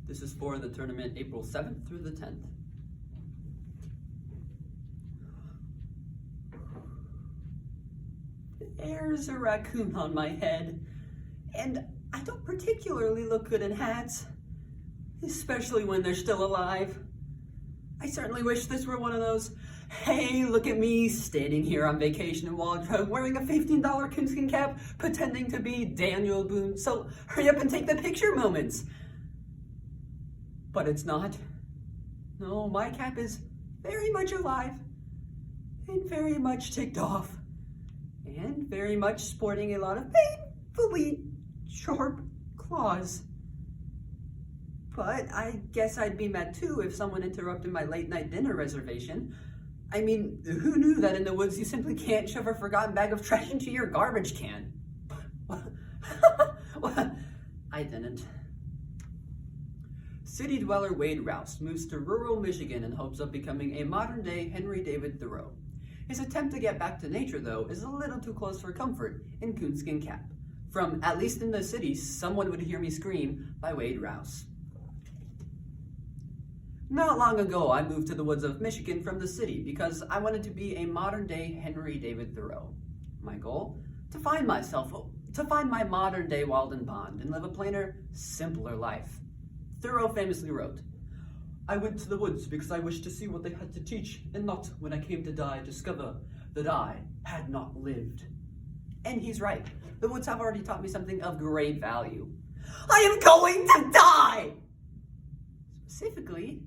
This is for the tournament April 7th through the 10th. There's a raccoon on my head, and I don't particularly look good in hats, especially when they're still alive. I certainly wish this were one of those, hey, look at me standing here on vacation in Waldron wearing a $15 Coonskin Cap, pretending to be Daniel Boone, so hurry up and take the picture moments. But it's not. No, my cap is very much alive, and very much ticked off, and very much sporting a lot of painfully sharp claws. But I guess I'd be mad too if someone interrupted my late night dinner reservation. I mean, who knew that in the woods you simply can't shove a forgotten bag of trash into your garbage can? Well, I didn't. City dweller Wade Rouse moves to rural Michigan in hopes of becoming a modern-day Henry David Thoreau. His attempt to get back to nature, though, is a little too close for comfort in Coonskin Cap. From At Least in the City, Someone Would Hear Me Scream by Wade Rouse. Not long ago, I moved to the woods of Michigan from the city because I wanted to be a modern-day Henry David Thoreau. My goal? To find my modern-day Walden Pond and live a plainer, simpler life. Thoreau famously wrote, "I went to the woods because I wished to see what they had to teach, and not, when I came to die, discover that I had not lived." And he's right. The woods have already taught me something of great value. I am going to die! Specifically,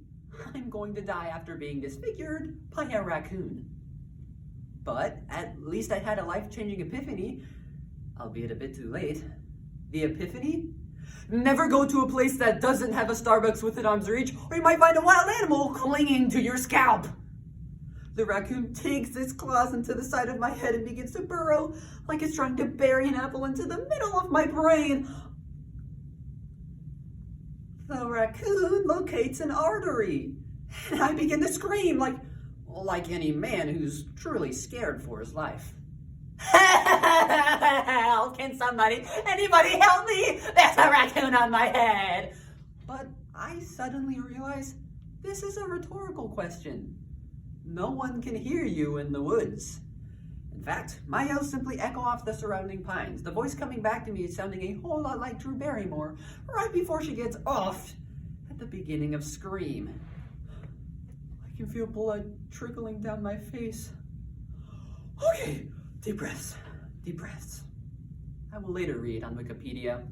I'm going to die after being disfigured by a raccoon. But at least I had a life-changing epiphany, albeit a bit too late. The epiphany? Never go to a place that doesn't have a Starbucks within arm's reach, or you might find a wild animal clinging to your scalp. The raccoon digs its claws into the side of my head and begins to burrow like it's trying to bury an apple into the middle of my brain. The raccoon locates an artery, and I begin to scream like any man who's truly scared for his life. Help! Can anybody help me? There's a raccoon on my head! But I suddenly realize this is a rhetorical question. No one can hear you in the woods. In fact, my yells simply echo off the surrounding pines, the voice coming back to me is sounding a whole lot like Drew Barrymore right before she gets off at the beginning of Scream. I can feel blood trickling down my face. Okay, deep breaths, deep breaths. I will later read on Wikipedia.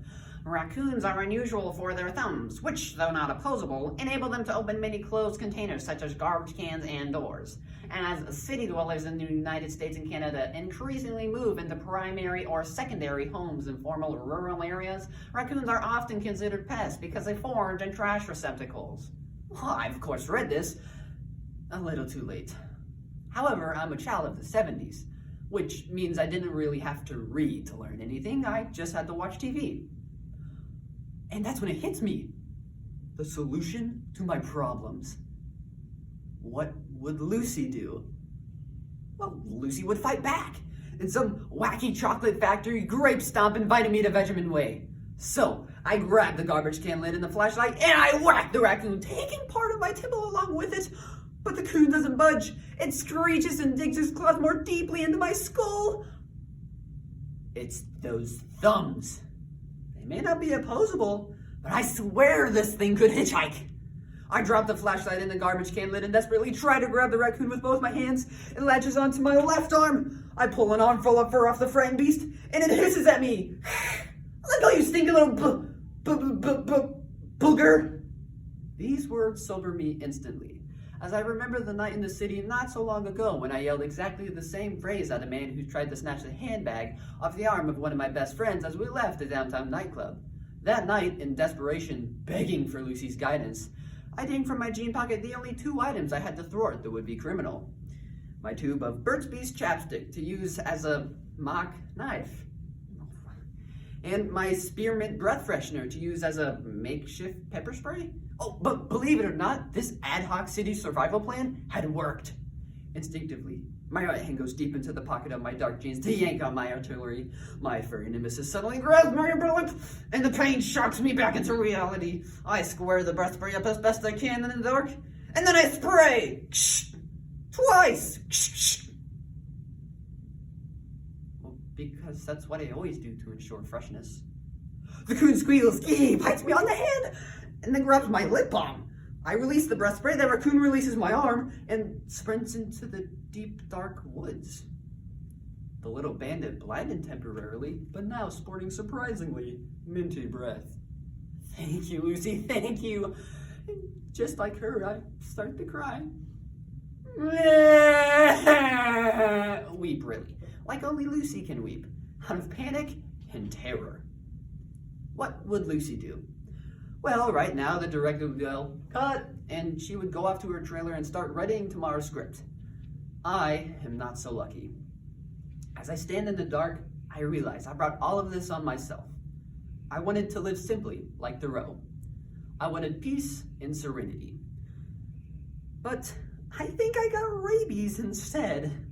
Raccoons are unusual for their thumbs, which, though not opposable, enable them to open many closed containers such as garbage cans and doors. And as city dwellers in the United States and Canada increasingly move into primary or secondary homes in formal rural areas, raccoons are often considered pests because they forage in trash receptacles. Well, I've of course read this a little too late. However, I'm a child of the 70s, which means I didn't really have to read to learn anything, I just had to watch TV. And that's when it hits me. The solution to my problems. What would Lucy do? Well, Lucy would fight back in some wacky chocolate factory, grape stomping, vitamin vegemin way. So I grabbed the garbage can lid and the flashlight and I whacked the raccoon, taking part of my Tibble along with it. But the coon doesn't budge. It screeches and digs its claws more deeply into my skull. It's those thumbs. They may not be opposable, but I swear this thing could hitchhike. I drop the flashlight in the garbage can lid and desperately try to grab the raccoon with both my hands. It latches onto my left arm. I pull an armful of fur off the frightened beast, and it hisses at me. Let go, you stinky little booger. These words sober me instantly, as I remember the night in the city not so long ago when I yelled exactly the same phrase at a man who tried to snatch the handbag off the arm of one of my best friends as we left a downtown nightclub. That night, in desperation, begging for Lucy's guidance, I dinged from my jean pocket the only two items I had to thwart the would-be criminal. My tube of Burt's Bees chapstick to use as a mock knife, and my spearmint breath freshener to use as a makeshift pepper spray. Oh, but believe it or not, this ad hoc city survival plan had worked. Instinctively, My right hand goes deep into the pocket of my dark jeans to yank on my artillery. My furry nemesis suddenly grabs my upper lip, and the pain shocks me back into reality. I square the breath spray up as best I can in the dark, and then I spray! Twice! Well, because that's what I always do to ensure freshness. The coon squeals, bites me on the hand, and then grabs my lip balm. I release the breath spray, the raccoon releases my arm, and sprints into the deep, dark woods. The little bandit blinded temporarily, but now sporting surprisingly minty breath. Thank you, Lucy, thank you. And just like her, I start to cry. Weep, really, like only Lucy can weep, out of panic and terror. What would Lucy do? Well, right now the director would go, cut, and she would go off to her trailer and start writing tomorrow's script. I am not so lucky. As I stand in the dark, I realize I brought all of this on myself. I wanted to live simply, like Thoreau. I wanted peace and serenity. But I think I got rabies instead.